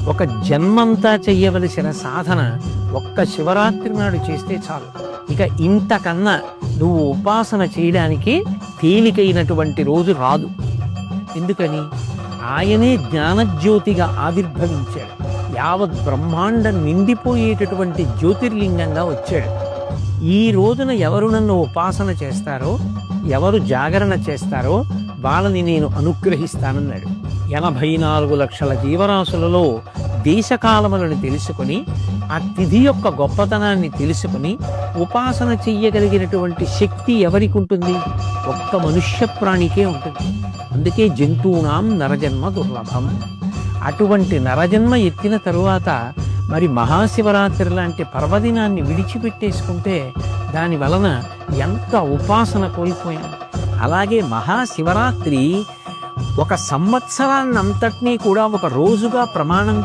ఒక జన్మంతా చెయ్యవలసిన సాధన ఒక్క శివరాత్రి నాడు చేస్తే చాలు. ఇక ఇంతకన్నా నువ్వు ఉపాసన చేయడానికి తేలికైనటువంటి రోజు రాదు. ఎందుకని? ఆయనే జ్ఞానజ్యోతిగా ఆవిర్భవించాడు. యావత్ బ్రహ్మాండం నిండిపోయేటటువంటి జ్యోతిర్లింగంగా వచ్చాడు. ఈ రోజున ఎవరు నన్ను ఉపాసన చేస్తారో, ఎవరు జాగరణ చేస్తారో వాళ్ళని నేను అనుగ్రహిస్తానన్నాడు. 84 లక్షల జీవరాశులలో దేశకాలములను తెలుసుకొని, ఆ తిథి యొక్క గొప్పతనాన్ని తెలుసుకుని ఉపాసన చెయ్యగలిగినటువంటి శక్తి ఎవరికి ఉంటుంది? ఒక్క మనుష్య ప్రాణికే ఉంటుంది. అందుకే జంతువునాం నరజన్మ దుర్లభం. అటువంటి నరజన్మ ఎత్తిన తరువాత మరి మహాశివరాత్రి లాంటి పర్వదినాన్ని విడిచిపెట్టేసుకుంటే దాని వలన ఎంత ఉపాసన కోల్పోయాం. అలాగే మహాశివరాత్రి ఒక సంవత్సరాన్నంతటినీ కూడా ఒక రోజుగా ప్రమాణం